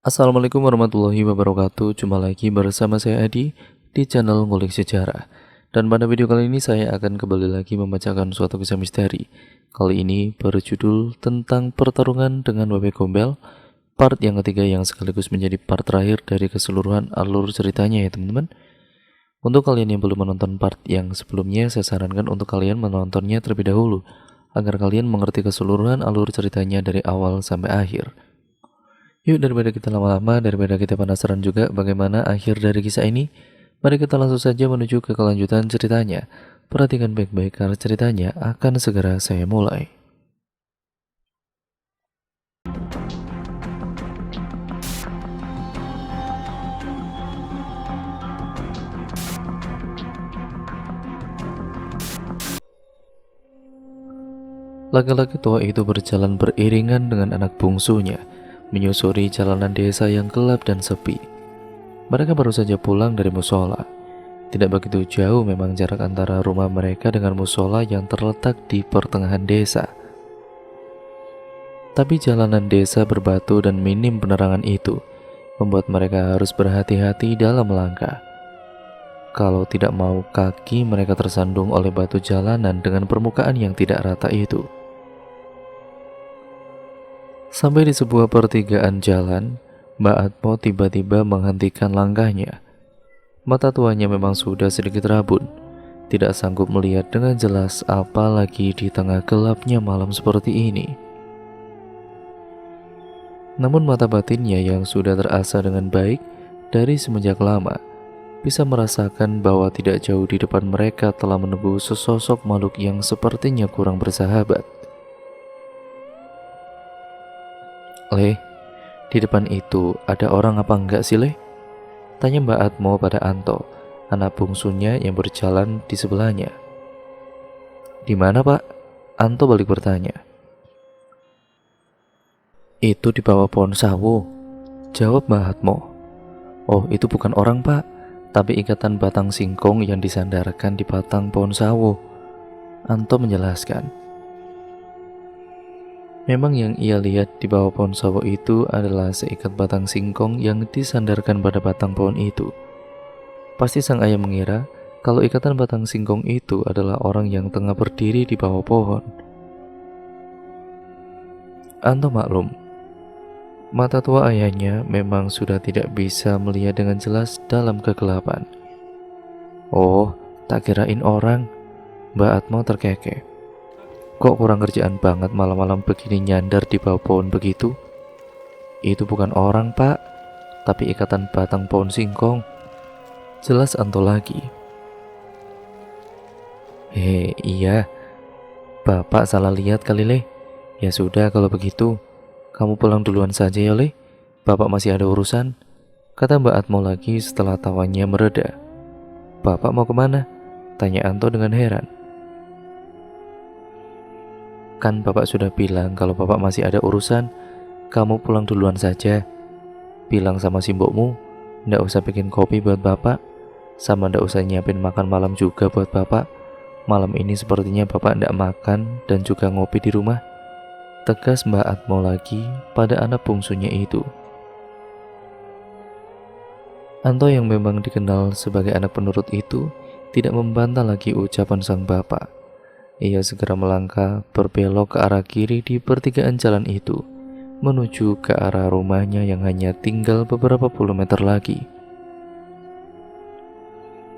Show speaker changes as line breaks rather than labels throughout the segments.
Assalamualaikum warahmatullahi wabarakatuh. Jumpa lagi bersama saya Adi di channel Ngulik Sejarah. Dan pada video kali ini saya akan kembali lagi membacakan suatu kisah misteri. Kali ini berjudul tentang pertarungan dengan Bebek Gombel, part yang ketiga yang sekaligus menjadi part terakhir dari keseluruhan alur ceritanya ya teman-teman. Untuk kalian yang belum menonton part yang sebelumnya, saya sarankan untuk kalian menontonnya terlebih dahulu agar kalian mengerti keseluruhan alur ceritanya dari awal sampai akhir. Yuk, daripada kita lama-lama, daripada kita penasaran juga bagaimana akhir dari kisah ini, mari kita langsung saja menuju ke kelanjutan ceritanya. Perhatikan baik-baik karena ceritanya akan segera saya mulai. Laki-laki tua itu berjalan beriringan dengan anak bungsunya, menyusuri jalanan desa yang gelap dan sepi. Mereka baru saja pulang dari musola. Tidak begitu jauh memang jarak antara rumah mereka dengan musola yang terletak di pertengahan desa. Tapi jalanan desa berbatu dan minim penerangan itu membuat mereka harus berhati-hati dalam melangkah. Kalau tidak mau kaki mereka tersandung oleh batu jalanan dengan permukaan yang tidak rata itu. Sampai di sebuah pertigaan jalan, Mbak Atmo tiba-tiba menghentikan langkahnya. Mata tuanya memang sudah sedikit rabun, tidak sanggup melihat dengan jelas apalagi di tengah gelapnya malam seperti ini. Namun mata batinnya yang sudah terasa dengan baik dari semenjak lama, bisa merasakan bahwa tidak jauh di depan mereka telah menembus sesosok makhluk yang sepertinya kurang bersahabat. "Leh, di depan itu ada orang apa enggak sih, Leh?" tanya Mbak Atmo pada Anto, anak bungsunya yang berjalan di sebelahnya. "Di mana, Pak?" Anto balik bertanya. "Itu di bawah pohon sawo," jawab Mbak Atmo. "Oh, itu bukan orang, Pak, tapi ikatan batang singkong yang disandarkan di batang pohon sawo," Anto menjelaskan. Memang yang ia lihat di bawah pohon sawo itu adalah seikat batang singkong yang disandarkan pada batang pohon itu. Pasti sang ayah mengira kalau ikatan batang singkong itu adalah orang yang tengah berdiri di bawah pohon. Anto maklum, mata tua ayahnya memang sudah tidak bisa melihat dengan jelas dalam kegelapan. "Oh, tak kirain orang," Mbak Atmo terkekeh. "Kok kurang kerjaan banget malam-malam begini nyandar di bawah pohon begitu?" "Itu bukan orang, Pak, tapi ikatan batang pohon singkong," jelas Anto lagi. Iya, Bapak salah lihat kali, Leh. Ya sudah kalau begitu, kamu pulang duluan saja ya, Leh. Bapak masih ada urusan," kata Mbak Atmo lagi setelah tawanya mereda. "Bapak mau kemana?" tanya Anto dengan heran. "Kan Bapak sudah bilang kalau Bapak masih ada urusan, kamu pulang duluan saja. Bilang sama simbokmu, ndak usah bikin kopi buat Bapak, sama ndak usah nyiapin makan malam juga buat Bapak. Malam ini sepertinya Bapak ndak makan dan juga ngopi di rumah," tegas Mbak Atmo lagi pada anak bungsunya itu. Anto yang memang dikenal sebagai anak penurut itu tidak membantah lagi ucapan sang bapak. Ia segera melangkah berbelok ke arah kiri di pertigaan jalan itu, menuju ke arah rumahnya yang hanya tinggal beberapa puluh meter lagi.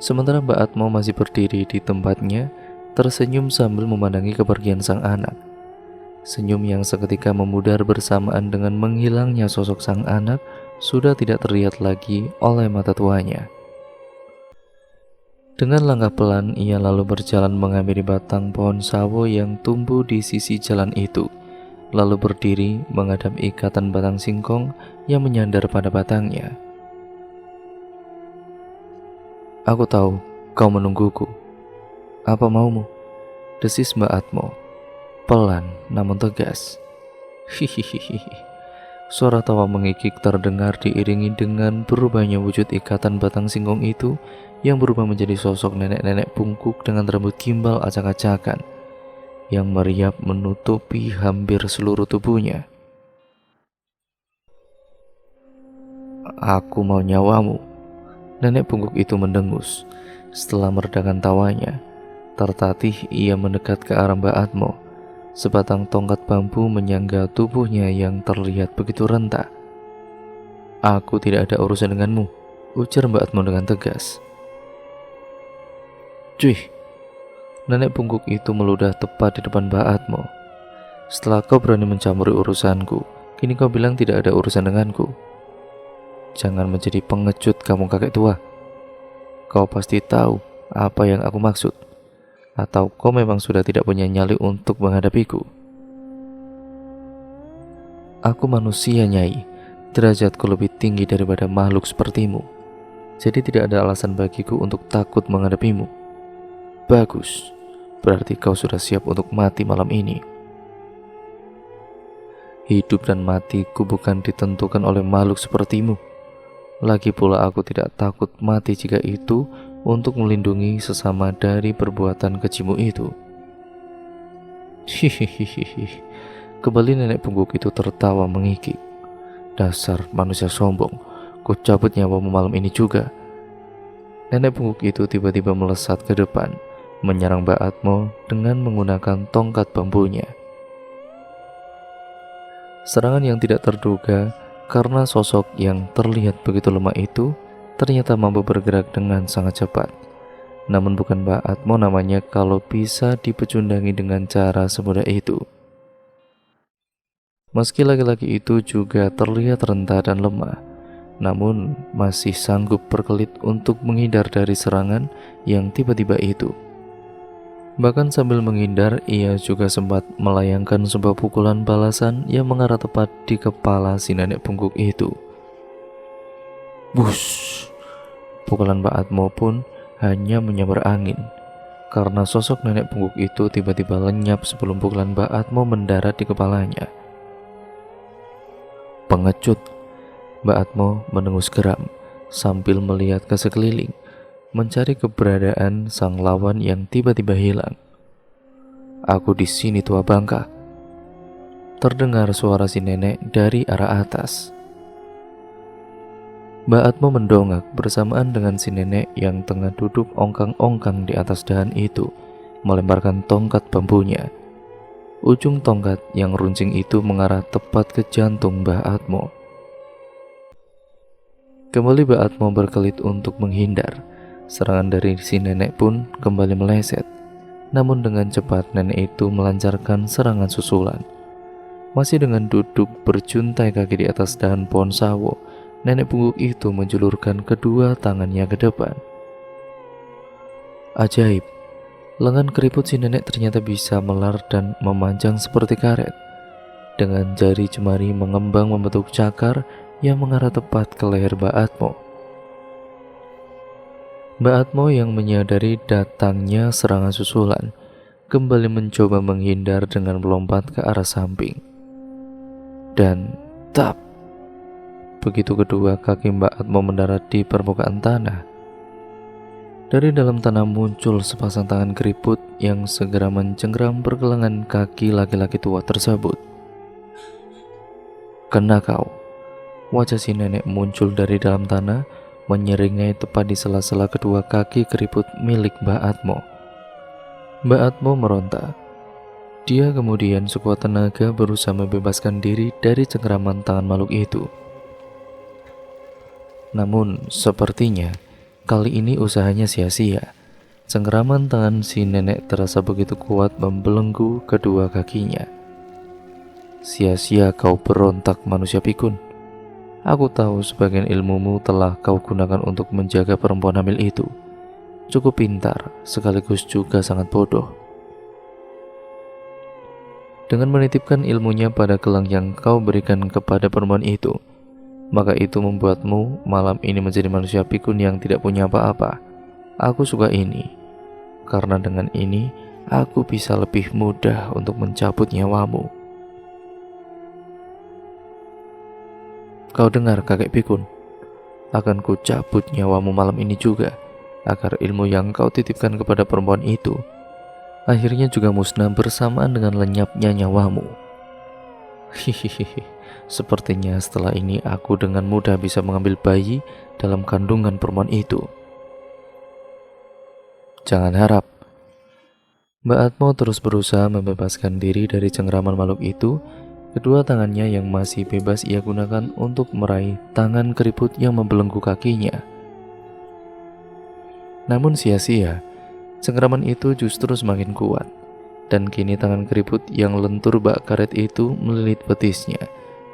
Sementara Mbak Atmo masih berdiri di tempatnya, tersenyum sambil memandangi kepergian sang anak. Senyum yang seketika memudar bersamaan dengan menghilangnya sosok sang anak sudah tidak terlihat lagi oleh mata tuanya. Dengan langkah pelan, ia lalu berjalan menghampiri batang pohon sawo yang tumbuh di sisi jalan itu, lalu berdiri menghadap ikatan batang singkong yang menyandar pada batangnya. "Aku tahu kau menungguku. Apa maumu?" desis Mbak Atmo, pelan namun tegas. Hihihihi. Suara tawa mengikik terdengar diiringi dengan berubahnya wujud ikatan batang singkong itu yang berubah menjadi sosok nenek-nenek bungkuk dengan rambut gimbal acak-acakan yang meriap menutupi hampir seluruh tubuhnya. Aku mau nyawamu. Nenek pungguk itu mendengus. Setelah meredakan tawanya, tertatih ia mendekat ke arah Mbak Atmo. Sebatang tongkat bambu menyangga tubuhnya yang terlihat begitu renta. Aku tidak ada urusan denganmu, ujar Mbak Atmo dengan tegas. Cuy, nenek pungguk itu meludah tepat di depan Mbak Atmo. Setelah kau berani mencampuri urusanku, kini kau bilang tidak ada urusan denganku. Jangan menjadi pengecut kamu kakek tua. Kau pasti tahu apa yang aku maksud. Atau kau memang sudah tidak punya nyali untuk menghadapiku? Aku manusia, Nyai. Derajatku lebih tinggi daripada makhluk sepertimu. Jadi tidak ada alasan bagiku untuk takut menghadapimu. Bagus. Berarti kau sudah siap untuk mati malam ini. Hidup dan matiku bukan ditentukan oleh makhluk sepertimu. Lagi pula aku tidak takut mati jika itu untuk melindungi sesama dari perbuatan kejimu itu. Hihihihi. Kembali nenek pungguk itu tertawa mengikik. Dasar manusia sombong, ku cabut nyawamu malam ini juga. Nenek pungguk itu tiba-tiba melesat ke depan, menyerang Mbak Atmo dengan menggunakan tongkat bambunya. Serangan yang tidak terduga karena sosok yang terlihat begitu lemah itu ternyata mampu bergerak dengan sangat cepat. Namun bukan Mbak Atmo namanya kalau bisa dipecundangi dengan cara semudah itu. Meski laki-laki itu juga terlihat renta dan lemah, namun masih sanggup berkelit untuk menghindar dari serangan yang tiba-tiba itu. Bahkan sambil menghindar, ia juga sempat melayangkan sebuah pukulan balasan yang mengarah tepat di kepala si nenek pungguk itu. Bush! Pukulan Mbak Atmo pun hanya menyambar angin, karena sosok nenek pungguk itu tiba-tiba lenyap sebelum pukulan Mbak Atmo mendarat di kepalanya. Pengecut! Mbak Atmo mendengus geram sambil melihat ke sekeliling, mencari keberadaan sang lawan yang tiba-tiba hilang. Aku di sini, tua bangka. Terdengar suara si nenek dari arah atas. Mbak Atmo mendongak bersamaan dengan si nenek yang tengah duduk ongkang-ongkang di atas dahan itu, melemparkan tongkat bambunya. Ujung tongkat yang runcing itu mengarah tepat ke jantung Mbak Atmo. Kembali Mbak Atmo berkelit untuk menghindar. Serangan dari si nenek pun kembali meleset. Namun dengan cepat nenek itu melancarkan serangan susulan. Masih dengan duduk berjuntai kaki di atas dahan pohon sawo, nenek pungguk itu menjulurkan kedua tangannya ke depan. Ajaib, lengan keriput si nenek ternyata bisa melar dan memanjang seperti karet. Dengan jari jemari mengembang membentuk cakar yang mengarah tepat ke leher Mbak Atmo. Mbak Atmo yang menyadari datangnya serangan susulan kembali mencoba menghindar dengan melompat ke arah samping. Dan tap! Begitu kedua kaki Mbak Atmo mendarat di permukaan tanah, dari dalam tanah muncul sepasang tangan keriput yang segera mencengkram pergelangan kaki laki-laki tua tersebut. Kena kau! Wajah si nenek muncul dari dalam tanah, menyeringai tepat di sela-sela kedua kaki keriput milik Mbak Atmo. Mbak Atmo meronta. Dia kemudian sekuat tenaga berusaha membebaskan diri dari cengkeraman tangan makhluk itu. Namun sepertinya kali ini usahanya sia-sia. Cengkeraman tangan si nenek terasa begitu kuat membelenggu kedua kakinya. Sia-sia kau berontak, manusia pikun. Aku tahu sebagian ilmumu telah kau gunakan untuk menjaga perempuan hamil itu. Cukup pintar, sekaligus juga sangat bodoh. Dengan menitipkan ilmunya pada gelang yang kau berikan kepada perempuan itu, maka itu membuatmu malam ini menjadi manusia pikun yang tidak punya apa-apa. Aku suka ini, karena dengan ini aku bisa lebih mudah untuk mencabut nyawamu. Kau dengar, kakek pikun, akan ku cabut nyawamu malam ini juga, agar ilmu yang kau titipkan kepada perempuan itu akhirnya juga musnah bersamaan dengan lenyapnya nyawamu. Hihihi, Sepertinya setelah ini aku dengan mudah bisa mengambil bayi dalam kandungan perempuan itu. Jangan harap. Mbak Atmo terus berusaha membebaskan diri dari cengkraman makhluk itu. Kedua tangannya yang masih bebas ia gunakan untuk meraih tangan keriput yang membelenggu kakinya. Namun sia-sia, cengkraman itu justru semakin kuat. Dan kini tangan keriput yang lentur bak karet itu melilit betisnya,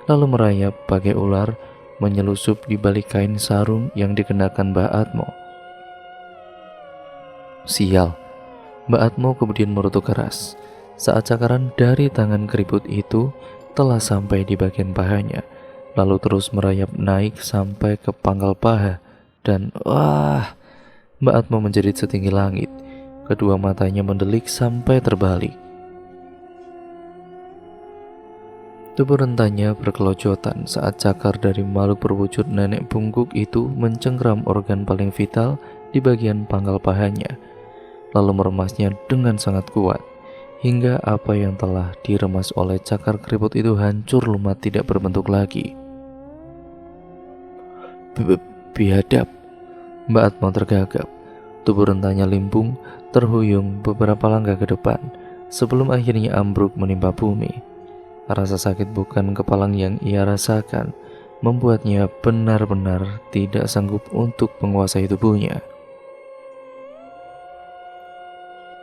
lalu merayap bagai ular menyelusup di balik kain sarung yang dikenakan Mbak Atmo. Sial, Mbak Atmo kemudian merutuk keras saat cakaran dari tangan keriput itu telah sampai di bagian pahanya, lalu terus merayap naik sampai ke pangkal paha dan wah, Mbak Atmo menjerit setinggi langit. Kedua matanya mendelik sampai terbalik. Tubuh rentanya berkelojotan saat cakar dari makhluk berwujud nenek bungkuk itu mencengkram organ paling vital di bagian pangkal pahanya, lalu meremasnya dengan sangat kuat, hingga apa yang telah diremas oleh cakar keriput itu hancur lumat tidak berbentuk lagi. Biadab, Mbak Atmo tergagap. Tubuh rentanya limpung, terhuyung beberapa langkah ke depan, sebelum akhirnya ambruk menimpa bumi. Rasa sakit bukan kepalang yang ia rasakan, membuatnya benar-benar tidak sanggup untuk menguasai tubuhnya.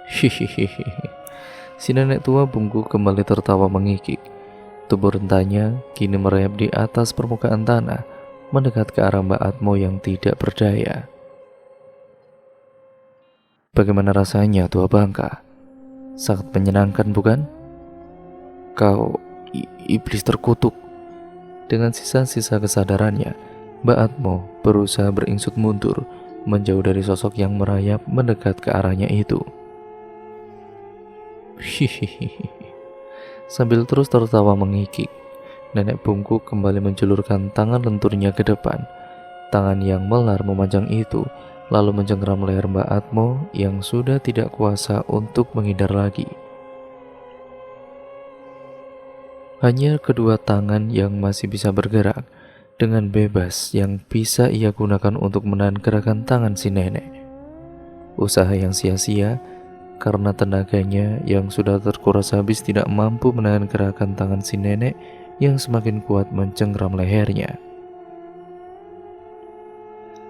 Hihihi. Si nenek tua bungkuk kembali tertawa mengikik. Tubuh rentanya kini merayap di atas permukaan tanah, mendekat ke arah Mbak Atmo yang tidak berdaya. Bagaimana rasanya, tua bangka? Sangat menyenangkan, bukan? Kau iblis terkutuk. Dengan sisa-sisa kesadarannya, Mbak Atmo berusaha beringsut mundur, menjauh dari sosok yang merayap mendekat ke arahnya itu. Hihihi. Sambil terus tertawa mengikik, nenek bungkuk kembali menjulurkan tangan lenturnya ke depan. Tangan yang melar memanjang itu lalu mencengkram leher Mbak Atmo yang sudah tidak kuasa untuk menghindar lagi. Hanya kedua tangan yang masih bisa bergerak dengan bebas yang bisa ia gunakan untuk menahan gerakan tangan si nenek. Usaha yang sia-sia karena tenaganya yang sudah terkuras habis tidak mampu menahan gerakan tangan si nenek yang semakin kuat mencengkram lehernya.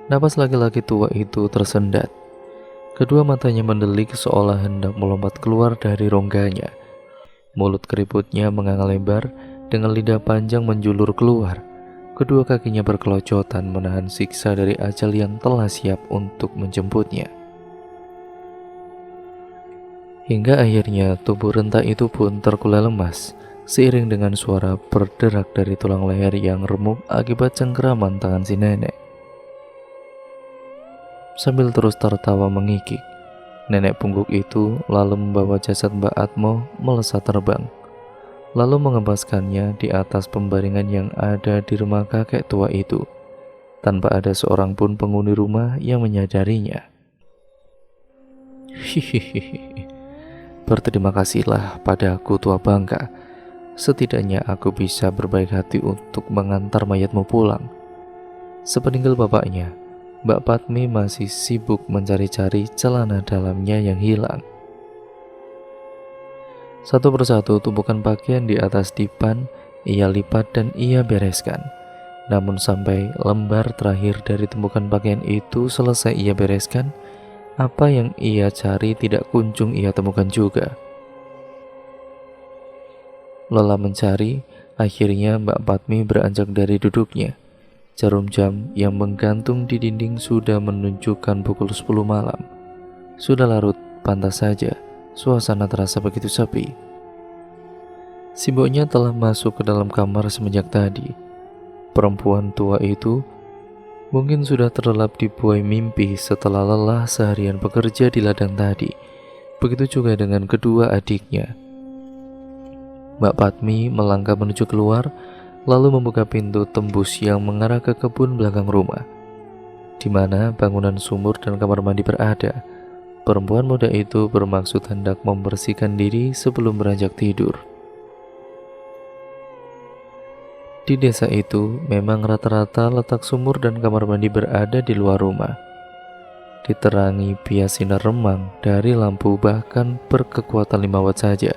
Napas laki-laki tua itu tersendat. Kedua matanya mendelik seolah hendak melompat keluar dari rongganya. Mulut keriputnya menganga lebar dengan lidah panjang menjulur keluar. Kedua kakinya berkelocotan menahan siksa dari ajal yang telah siap untuk menjemputnya. Hingga akhirnya tubuh renta itu pun terkulai lemas, seiring dengan suara berderak dari tulang leher yang remuk akibat cengkeraman tangan si nenek. Sambil terus tertawa mengikik, nenek pungguk itu lalu membawa jasad Mbak Atmo melesat terbang, lalu mengembaskannya di atas pembaringan yang ada di rumah kakek tua itu, tanpa ada seorang pun penghuni rumah yang menyadarinya. Hihihi. Berterima kasihlah padaku, tua bangka. Setidaknya aku bisa berbaik hati untuk mengantar mayatmu pulang. Sepeninggal bapaknya, Mbak Patmi masih sibuk mencari-cari celana dalamnya yang hilang. Satu persatu tumpukan pakaian di atas dipan ia lipat dan ia bereskan. Namun sampai lembar terakhir dari tumpukan pakaian itu selesai ia bereskan, apa yang ia cari tidak kunjung ia temukan juga. Lelah mencari, akhirnya Mbak Patmi beranjak dari duduknya. Jarum jam yang menggantung di dinding sudah menunjukkan pukul 10 malam. Sudah larut, pantas saja suasana terasa begitu sepi. Si mboknya telah masuk ke dalam kamar semenjak tadi. Perempuan tua itu mungkin sudah terlelap di buai mimpi setelah lelah seharian bekerja di ladang tadi. Begitu juga dengan kedua adiknya. Mbak Patmi melangkah menuju keluar, lalu membuka pintu tembus yang mengarah ke kebun belakang rumah, di mana bangunan sumur dan kamar mandi berada. Perempuan muda itu bermaksud hendak membersihkan diri sebelum beranjak tidur. Di desa itu memang rata-rata letak sumur dan kamar mandi berada di luar rumah, diterangi bias sinar remang dari lampu bahkan berkekuatan 5 watt saja.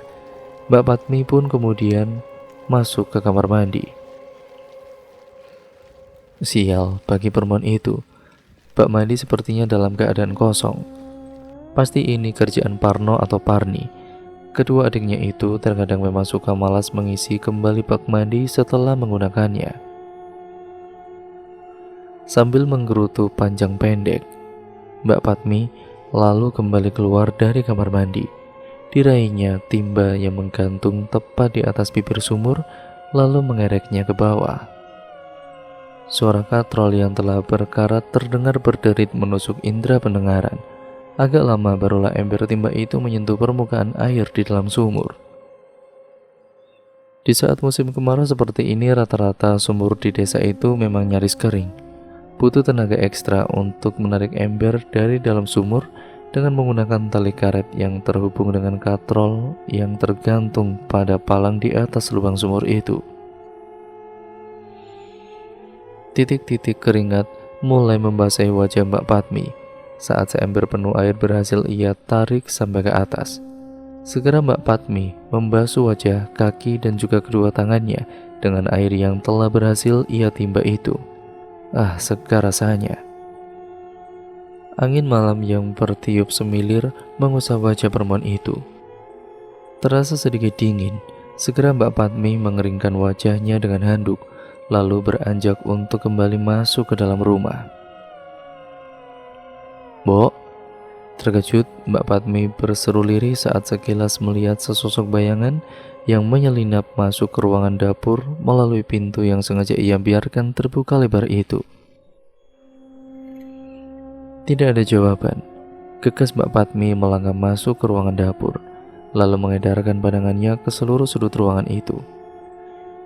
Mbak Patmi pun kemudian masuk ke kamar mandi. Sial bagi perempuan itu, bak mandi sepertinya dalam keadaan kosong. Pasti ini kerjaan Parno atau Parni. Kedua adiknya itu terkadang memang suka malas mengisi kembali bak mandi setelah menggunakannya. Sambil menggerutu panjang pendek, Mbak Patmi lalu kembali keluar dari kamar mandi. Diraihnya timba yang menggantung tepat di atas bibir sumur, lalu mengereknya ke bawah. Suara katrol yang telah berkarat terdengar berderit menusuk indera pendengaran. Agak lama barulah ember timba itu menyentuh permukaan air di dalam sumur. Di saat musim kemarau seperti ini, rata-rata sumur di desa itu memang nyaris kering. Butuh tenaga ekstra untuk menarik ember dari dalam sumur dengan menggunakan tali karet yang terhubung dengan katrol yang tergantung pada palang di atas lubang sumur itu. Titik-titik keringat mulai membasahi wajah Mbak Patmi saat seember penuh air berhasil ia tarik sampai ke atas. Segera Mbak Patmi membasuh wajah, kaki, dan juga kedua tangannya dengan air yang telah berhasil ia timba itu. Ah, segar rasanya. Angin malam yang bertiup semilir mengusap wajah perempuan itu. Terasa sedikit dingin. Segera Mbak Patmi mengeringkan wajahnya dengan handuk, lalu beranjak untuk kembali masuk ke dalam rumah. "Mbok," terkejut Mbak Patmi berseru lirih saat sekilas melihat sesosok bayangan yang menyelinap masuk ke ruangan dapur melalui pintu yang sengaja ia biarkan terbuka lebar itu. Tidak ada jawaban. Gegas Mbak Patmi melangkah masuk ke ruangan dapur, lalu mengedarkan pandangannya ke seluruh sudut ruangan itu.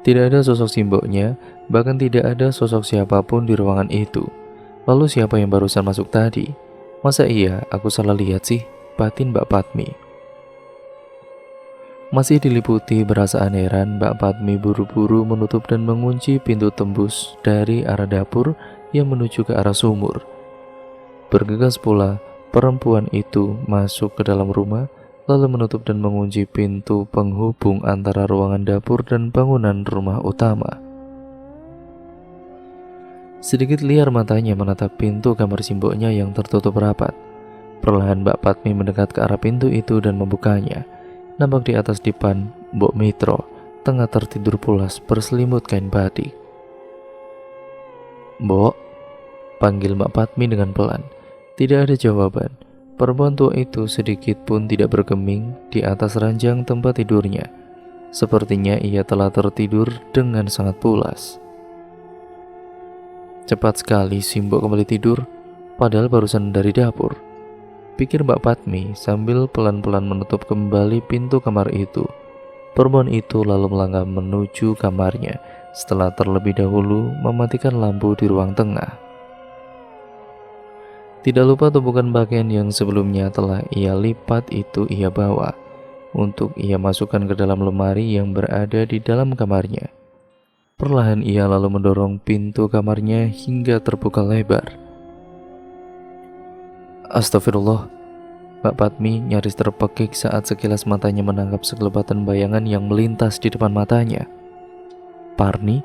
Tidak ada sosok simboknya, bahkan tidak ada sosok siapapun di ruangan itu. Lalu siapa yang barusan masuk tadi? Masa iya aku salah lihat sih? Batin Mbak Patmi. Masih diliputi perasaan heran, Mbak Patmi buru-buru menutup dan mengunci pintu tembus dari arah dapur yang menuju ke arah sumur. Bergegas pula perempuan itu masuk ke dalam rumah, lalu menutup dan mengunci pintu penghubung antara ruangan dapur dan bangunan rumah utama. Sedikit liar matanya menatap pintu kamar simboknya yang tertutup rapat. Perlahan Mbak Patmi mendekat ke arah pintu itu dan membukanya. Nampak di atas dipan Mbok Mitro tengah tertidur pulas berselimut kain batik. "Mbok," panggil Mbak Patmi dengan pelan. Tidak ada jawaban. Perempuan tua itu sedikit pun tidak bergeming di atas ranjang tempat tidurnya. Sepertinya ia telah tertidur dengan sangat pulas. Cepat sekali Simbok kembali tidur, padahal barusan dari dapur, pikir Mbak Patmi sambil pelan-pelan menutup kembali pintu kamar itu. Perempuan itu lalu melangkah menuju kamarnya setelah terlebih dahulu mematikan lampu di ruang tengah. Tidak lupa tumpukan pakaian yang sebelumnya telah ia lipat itu ia bawa untuk ia masukkan ke dalam lemari yang berada di dalam kamarnya. Perlahan ia lalu mendorong pintu kamarnya hingga terbuka lebar. Astagfirullah, Mbak Patmi nyaris terpekik saat sekilas matanya menangkap sekelebatan bayangan yang melintas di depan matanya. "Parni?"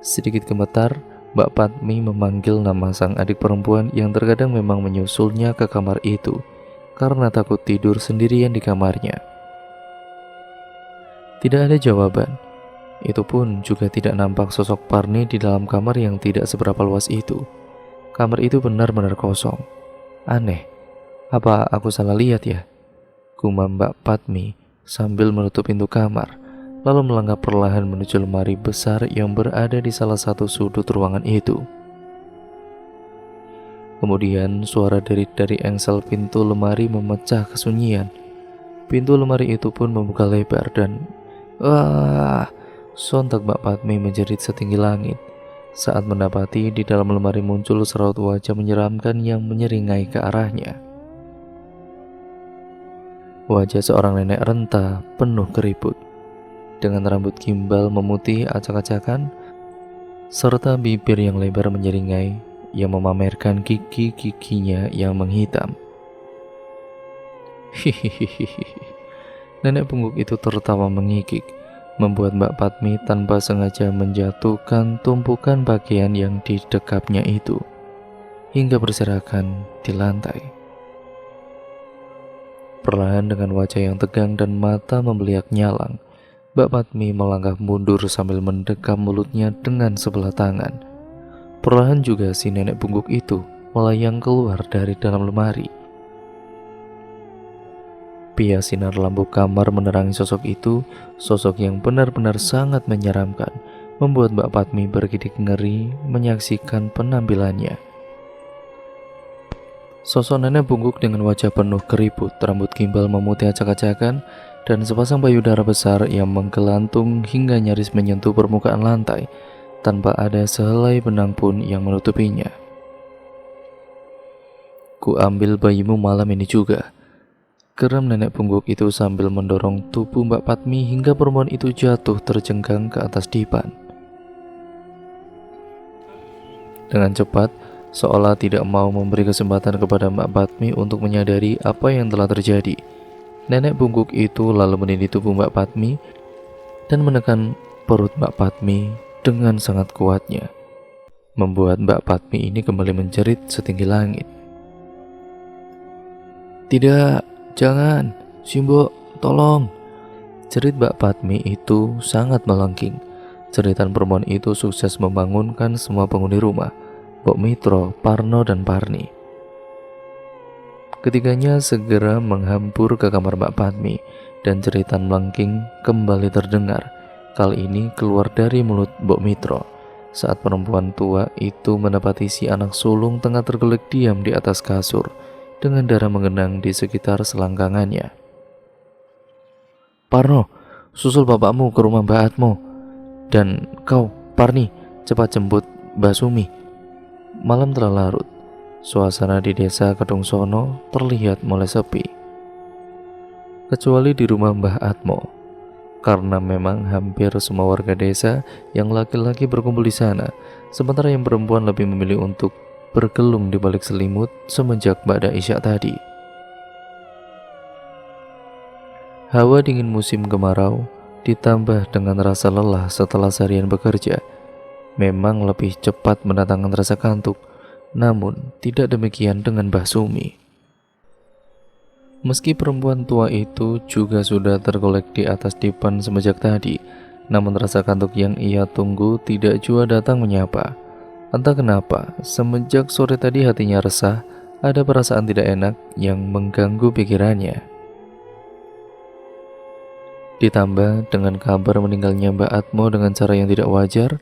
Sedikit gemetar, Mbak Patmi memanggil nama sang adik perempuan yang terkadang memang menyusulnya ke kamar itu karena takut tidur sendirian di kamarnya. Tidak ada jawaban. Itu pun juga tidak nampak sosok Parni di dalam kamar yang tidak seberapa luas itu. Kamar itu benar-benar kosong. Aneh, apa aku salah lihat ya? Gumam Mbak Patmi sambil menutup pintu kamar, lalu melangkah perlahan menuju lemari besar yang berada di salah satu sudut ruangan itu. Kemudian suara derit dari engsel pintu lemari memecah kesunyian. Pintu lemari itu pun membuka lebar dan sontak Mbak Patmi menjerit setinggi langit saat mendapati di dalam lemari muncul seraut wajah menyeramkan yang menyeringai ke arahnya. Wajah seorang nenek renta penuh keriput, dengan rambut gimbal memutih acak-acakan, serta bibir yang lebar menyeringai yang memamerkan gigi-giginya yang menghitam. Hihihihi. Nenek pungguk itu tertawa mengikik, membuat Mbak Padmi tanpa sengaja menjatuhkan tumpukan pakaian yang didekapnya itu hingga berserakan di lantai. Perlahan dengan wajah yang tegang dan mata membeliak nyalang, Mbak Padmi melangkah mundur sambil mendekam mulutnya dengan sebelah tangan. Perlahan juga si nenek pungguk itu melayang keluar dari dalam lemari. Bias sinar lampu kamar menerangi sosok itu, sosok yang benar-benar sangat menyeramkan, membuat Mbak Padmi bergidik ngeri menyaksikan penampilannya. Sosok nenek pungguk dengan wajah penuh keriput, rambut gimbal memutih acak-acakan, dan sepasang payudara besar yang menggelantung hingga nyaris menyentuh permukaan lantai, tanpa ada sehelai benang pun yang menutupinya. "Ku ambil bayimu malam ini juga," geram nenek pungguk itu sambil mendorong tubuh Mbak Padmi hingga perempuan itu jatuh terjengkang ke atas dipan. Dengan cepat, seolah tidak mau memberi kesempatan kepada Mbak Padmi untuk menyadari apa yang telah terjadi, nenek pungguk itu lalu menindih tubuh Mbak Padmi dan menekan perut Mbak Padmi dengan sangat kuatnya, membuat Mbak Padmi ini kembali menjerit setinggi langit. "Tidak, jangan, Simbo, tolong!" Jerit Mbak Padmi itu sangat melengking. Jeritan perempuan itu sukses membangunkan semua penghuni rumah, Mbok Mitro, Parno, dan Parni. Ketiganya segera menghampur ke kamar Mbak Padmi, dan jeritan melengking kembali terdengar. Kali ini keluar dari mulut Mbok Mitro, saat perempuan tua itu mendapati si anak sulung tengah tergelek diam di atas kasur, dengan darah menggenang di sekitar selangkangannya. "Parno, susul bapakmu ke rumah Mbak Atmo. Dan kau, Parni, cepat jemput Mbak Sumi." Malam telah larut. Suasana di desa Kedung Sono terlihat mulai sepi, kecuali di rumah Mbah Atmo, karena memang hampir semua warga desa yang laki-laki berkumpul di sana, sementara yang perempuan lebih memilih untuk bergelung di balik selimut semenjak ba'da isya tadi. Hawa dingin musim kemarau ditambah dengan rasa lelah setelah seharian bekerja memang lebih cepat mendatangkan rasa kantuk, namun tidak demikian dengan Mbah Sumi. Meski perempuan tua itu juga sudah tergolek di atas dipan semenjak tadi, namun rasa kantuk yang ia tunggu tidak jua datang menyapa. Entah kenapa, semenjak sore tadi hatinya resah, ada perasaan tidak enak yang mengganggu pikirannya. Ditambah dengan kabar meninggalnya Mbak Atmo dengan cara yang tidak wajar,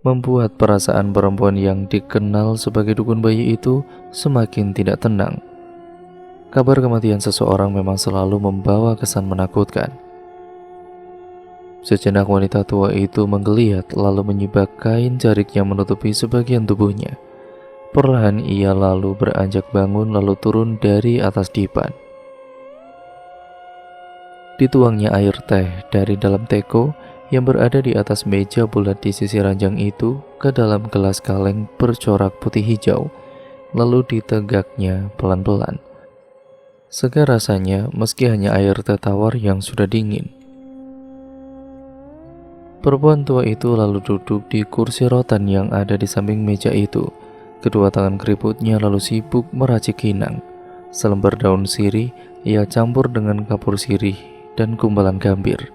membuat perasaan perempuan yang dikenal sebagai dukun bayi itu semakin tidak tenang. Kabar kematian seseorang memang selalu membawa kesan menakutkan. Sejenak wanita tua itu menggeliat lalu menyibak kain jarik yang menutupi sebagian tubuhnya. Perlahan ia lalu beranjak bangun lalu turun dari atas dipan. Dituangnya air teh dari dalam teko yang berada di atas meja bulat di sisi ranjang itu ke dalam gelas kaleng bercorak putih hijau, lalu ditegaknya pelan-pelan. Segar rasanya meski hanya air teh tawar yang sudah dingin. Perempuan tua itu lalu duduk di kursi rotan yang ada di samping meja itu. Kedua tangan keriputnya lalu sibuk meracik inang. Selembar daun sirih ia campur dengan kapur sirih dan gumpalan gambir.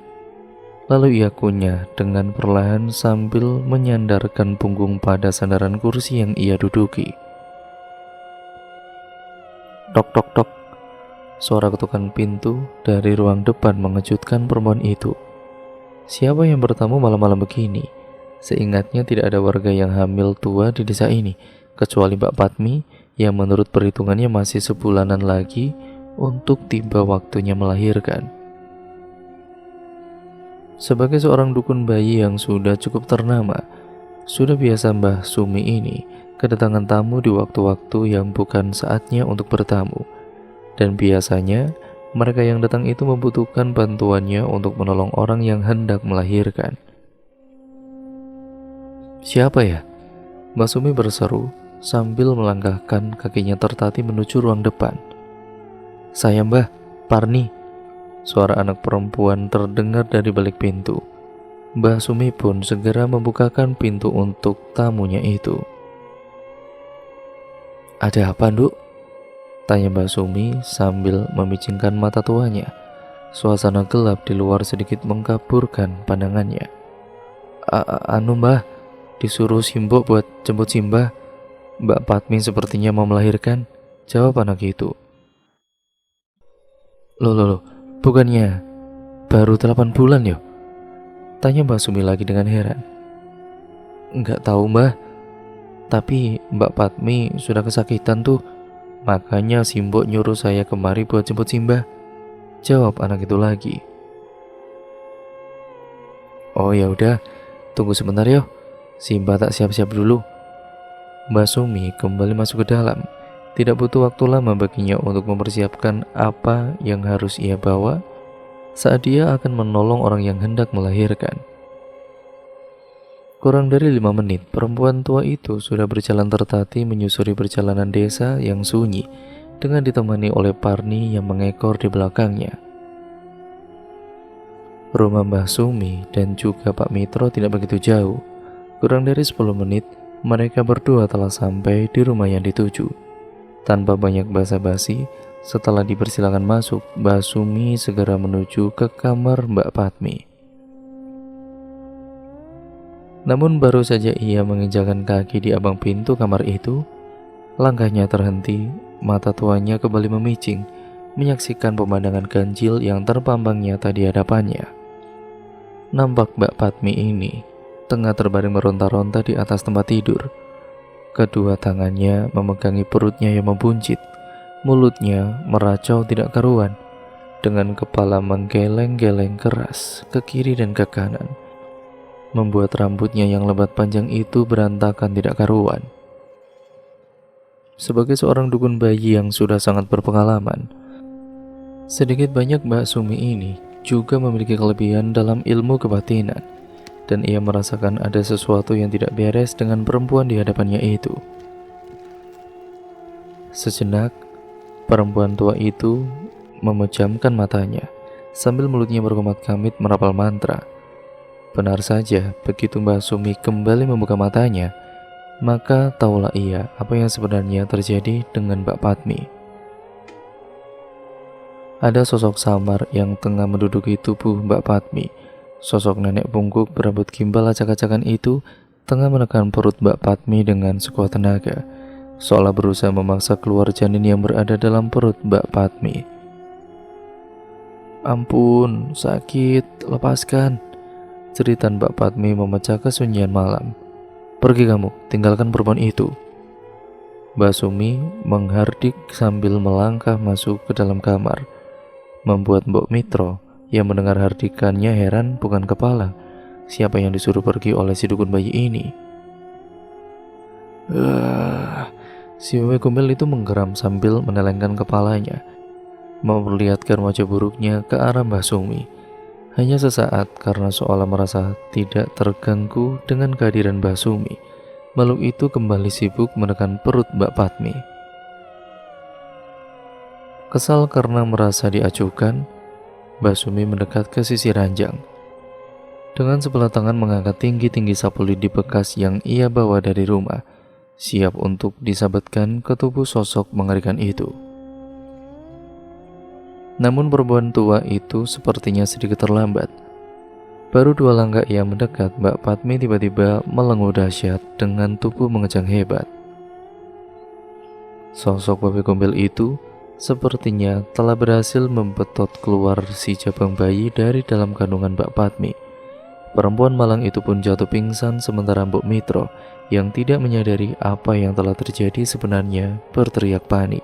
Lalu ia kunyah dengan perlahan sambil menyandarkan punggung pada sandaran kursi yang ia duduki. Tok tok tok. Suara ketukan pintu dari ruang depan mengejutkan perempuan itu. Siapa yang bertamu malam-malam begini? Seingatnya tidak ada warga yang hamil tua di desa ini, kecuali Mbak Padmi yang menurut perhitungannya masih sebulanan lagi untuk tiba waktunya melahirkan. Sebagai seorang dukun bayi yang sudah cukup ternama, sudah biasa Mbah Sumi ini kedatangan tamu di waktu-waktu yang bukan saatnya untuk bertamu. Dan biasanya mereka yang datang itu membutuhkan bantuannya untuk menolong orang yang hendak melahirkan. Siapa ya? Mbak Sumi berseru sambil melangkahkan kakinya tertatih menuju ruang depan. Saya Mbah, Parni. Suara anak perempuan terdengar dari balik pintu. Mbah Sumi pun segera membukakan pintu untuk tamunya itu. Ada apa, Nduk? Tanya Mbak Sumi sambil memicingkan mata tuanya. Suasana gelap di luar sedikit mengkaburkan pandangannya. Anu Mbah, disuruh Simbo buat jemput Simbah. Mbak Patmi sepertinya mau melahirkan, jawab anak itu. Loh, bukannya baru 8 bulan ya? Tanya Mbak Sumi lagi dengan heran. Enggak tahu Mbah, tapi Mbak Patmi sudah kesakitan tuh. Makanya Simbo nyuruh saya kemari buat jemput Simbah, jawab anak itu lagi. Oh ya udah, tunggu sebentar yo. Simbah tak siap-siap dulu. Mbak Sumi kembali masuk ke dalam. Tidak butuh waktu lama baginya untuk mempersiapkan apa yang harus ia bawa saat dia akan menolong orang yang hendak melahirkan. Kurang dari 5 menit, perempuan tua itu sudah berjalan tertatih menyusuri perjalanan desa yang sunyi dengan ditemani oleh Parni yang mengekor di belakangnya. Rumah Mbah Sumi dan juga Pak Mitro tidak begitu jauh. Kurang dari 10 menit, mereka berdua telah sampai di rumah yang dituju. Tanpa banyak basa-basi, setelah dipersilakan masuk, Mbah Sumi segera menuju ke kamar Mbak Patmi. Namun baru saja ia menginjakan kaki di abang pintu kamar itu, langkahnya terhenti, mata tuanya kembali memicing, menyaksikan pemandangan ganjil yang terpampang nyata di hadapannya. Nampak Mbak Patmi ini tengah terbaring meronta-ronta di atas tempat tidur. Kedua tangannya memegangi perutnya yang membuncit, mulutnya meracau tidak karuan, dengan kepala menggeleng-geleng keras ke kiri dan ke kanan, membuat rambutnya yang lebat panjang itu berantakan tidak karuan. Sebagai seorang dukun bayi yang sudah sangat berpengalaman, sedikit banyak Mbak Sumi ini juga memiliki kelebihan dalam ilmu kebatinan, dan ia merasakan ada sesuatu yang tidak beres dengan perempuan di hadapannya itu. Sejenak, perempuan tua itu memejamkan matanya, sambil mulutnya berkomat-kamit merapal mantra. Benar saja, begitu Mbak Sumi kembali membuka matanya, maka tahulah ia apa yang sebenarnya terjadi dengan Mbak Patmi. Ada sosok samar yang tengah menduduki tubuh Mbak Patmi. Sosok nenek bungkuk berambut gimbal acak-acakan itu tengah menekan perut Mbak Patmi dengan sekuat tenaga, seolah berusaha memaksa keluar janin yang berada dalam perut Mbak Patmi. Ampun, sakit, lepaskan, jeritan Mbak Patmi memecah kesunyian malam. Pergi kamu, tinggalkan perempuan itu. Mbak Sumi menghardik sambil melangkah masuk ke dalam kamar, membuat Mbok Mitro yang mendengar hardikannya heran bukan kepala. Siapa yang disuruh pergi oleh si dukun bayi ini? Si Wewe Gombel itu menggeram sambil menelengkan kepalanya, memperlihatkan wajah buruknya ke arah Mbak Sumi. Hanya sesaat, karena seolah merasa tidak terganggu dengan kehadiran Mbak Sumi, makhluk itu kembali sibuk menekan perut Mbak Patmi. Kesal karena merasa diacuhkan, Mbak Sumi mendekat ke sisi ranjang. Dengan sebelah tangan mengangkat tinggi-tinggi sapu lidi bekas yang ia bawa dari rumah, siap untuk disabetkan ke tubuh sosok mengerikan itu. Namun perempuan tua itu sepertinya sedikit terlambat. Baru 2 langkah ia mendekat, Mbak Patmi tiba-tiba melenguh dahsyat dengan tubuh mengejang hebat. Sosok Wewe Gombel itu sepertinya telah berhasil membetot keluar si jabang bayi dari dalam kandungan Mbak Patmi. Perempuan malang itu pun jatuh pingsan, sementara Mbok Mitro yang tidak menyadari apa yang telah terjadi sebenarnya berteriak panik.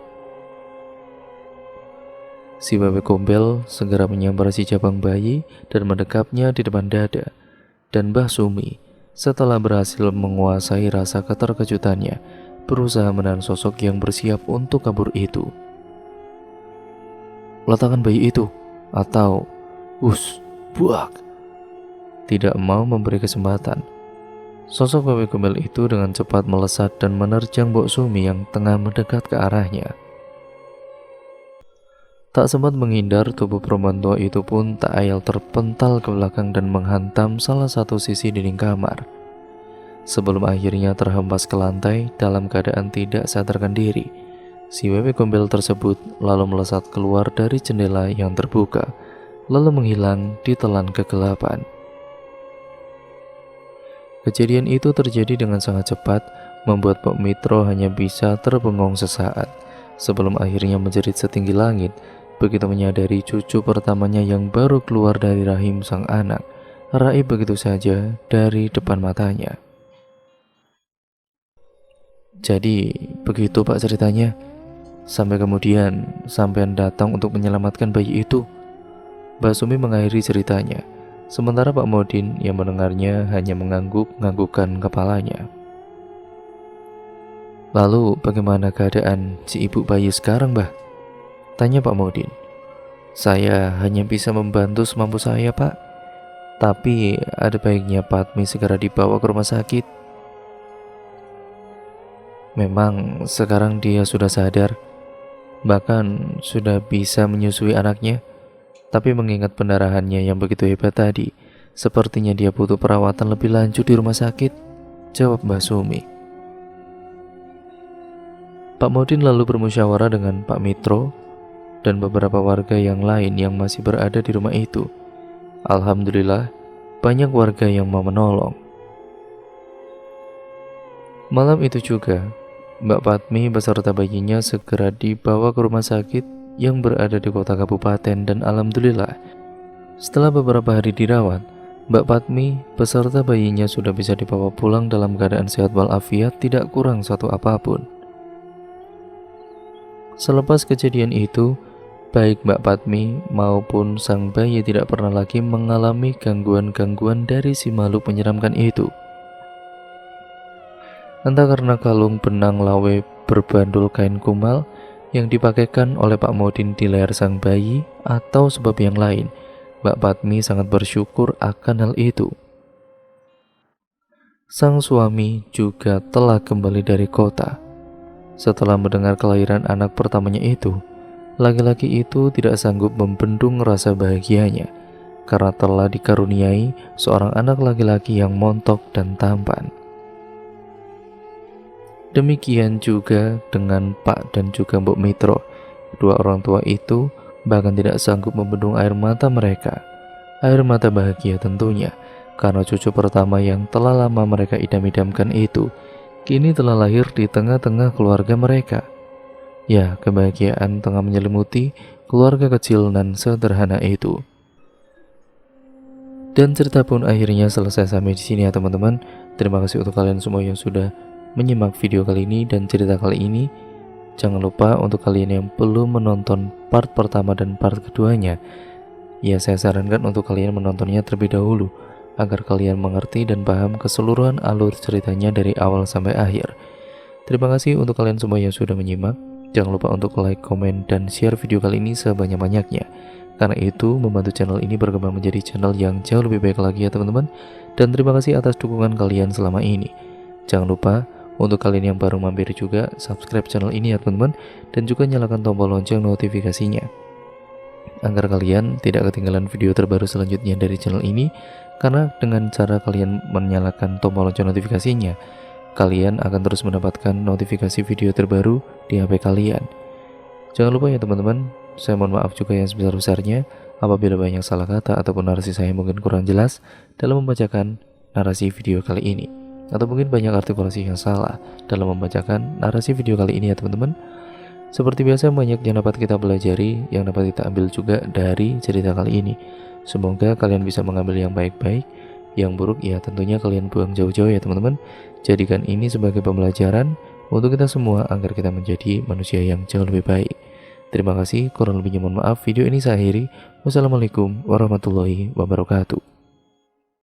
Si Wewe Gombel segera menyambar si jabang bayi dan mendekapnya di depan dada. Dan Mbah Sumi, setelah berhasil menguasai rasa keterkejutannya, berusaha menahan sosok yang bersiap untuk kabur itu. Letakkan bayi itu, atau buak. Tidak mau memberi kesempatan, Sosok Wewe Gombel itu dengan cepat melesat dan menerjang Mbok Sumi yang tengah mendekat ke arahnya. Tak sempat menghindar, tubuh perempuan tua itu pun tak ayal terpental ke belakang dan menghantam salah satu sisi dinding kamar. Sebelum akhirnya terhempas ke lantai dalam keadaan tidak sadarkan diri, si Wewe Gombel tersebut lalu melesat keluar dari jendela yang terbuka, lalu menghilang di telan kegelapan. Kejadian itu terjadi dengan sangat cepat, membuat Mbok Mitro hanya bisa terbengong sesaat, sebelum akhirnya menjerit setinggi langit, begitu menyadari cucu pertamanya yang baru keluar dari rahim sang anak, raib begitu saja dari depan matanya. Jadi, begitu Pak ceritanya. Sampai kemudian, sampean datang untuk menyelamatkan bayi itu. Mbak Sumi mengakhiri ceritanya. Sementara Pak Modin yang mendengarnya hanya mengangguk-anggukkan kepalanya. Lalu bagaimana keadaan si ibu bayi sekarang, Mbah? Tanya Pak Modin. Saya hanya bisa membantu semampu saya, Pak. Tapi ada baiknya Patmi segera dibawa ke rumah sakit. Memang sekarang dia sudah sadar, bahkan sudah bisa menyusui anaknya. Tapi mengingat pendarahannya yang begitu hebat tadi, sepertinya dia butuh perawatan lebih lanjut di rumah sakit, jawab Mbak Sumi. Pak Modin lalu bermusyawarah dengan Pak Mitro dan beberapa warga yang lain yang masih berada di rumah itu. Alhamdulillah, banyak warga yang mau menolong. Malam itu juga, Mbak Patmi beserta bayinya segera dibawa ke rumah sakit yang berada di kota kabupaten dan alhamdulillah, setelah beberapa hari dirawat, Mbak Patmi beserta bayinya sudah bisa dibawa pulang dalam keadaan sehat walafiat, tidak kurang satu apapun. Selepas kejadian itu, baik Mbak Patmi maupun sang bayi tidak pernah lagi mengalami gangguan-gangguan dari si makhluk menyeramkan itu. Entah karena kalung benang lawe berbandul kain kumal yang dipakaikan oleh Pak Modin di leher sang bayi atau sebab yang lain, Mbak Patmi sangat bersyukur akan hal itu. Sang suami juga telah kembali dari kota. Setelah mendengar kelahiran anak pertamanya itu, laki-laki itu tidak sanggup membendung rasa bahagianya karena telah dikaruniai seorang anak laki-laki yang montok dan tampan. Demikian juga dengan Pak dan juga Mbok Mitro. Kedua orang tua itu bahkan tidak sanggup membendung air mata mereka. Air mata bahagia tentunya, karena cucu pertama yang telah lama mereka idam-idamkan itu kini telah lahir di tengah-tengah keluarga mereka. Ya, kebahagiaan tengah menyelimuti keluarga kecil dan sederhana itu. Dan cerita pun akhirnya selesai sampai di sini ya teman-teman. Terima kasih untuk kalian semua yang sudah menyimak video kali ini dan cerita kali ini. Jangan lupa untuk kalian yang belum menonton part pertama dan part keduanya, ya saya sarankan untuk kalian menontonnya terlebih dahulu agar kalian mengerti dan paham keseluruhan alur ceritanya dari awal sampai akhir. Terima kasih untuk kalian semua yang sudah menyimak. Jangan lupa untuk like, komen, dan share video kali ini sebanyak-banyaknya, karena itu membantu channel ini berkembang menjadi channel yang jauh lebih baik lagi ya teman-teman. Dan terima kasih atas dukungan kalian selama ini. Jangan lupa untuk kalian yang baru mampir juga subscribe channel ini ya teman-teman, dan juga nyalakan tombol lonceng notifikasinya agar kalian tidak ketinggalan video terbaru selanjutnya dari channel ini. Karena dengan cara kalian menyalakan tombol lonceng notifikasinya, kalian akan terus mendapatkan notifikasi video terbaru di HP kalian. Jangan lupa ya teman-teman, saya mohon maaf juga yang sebesar-besarnya apabila banyak salah kata ataupun narasi saya mungkin kurang jelas dalam membacakan narasi video kali ini, atau mungkin banyak artikulasi yang salah dalam membacakan narasi video kali ini ya teman-teman. Seperti biasa, banyak yang dapat kita pelajari, yang dapat kita ambil juga dari cerita kali ini. Semoga kalian bisa mengambil yang baik-baik, yang buruk ya tentunya kalian buang jauh-jauh ya teman-teman. Jadikan ini sebagai pembelajaran untuk kita semua agar kita menjadi manusia yang jauh lebih baik. Terima kasih, kurang lebihnya mohon maaf. Video ini saya akhiri. Wassalamualaikum warahmatullahi wabarakatuh.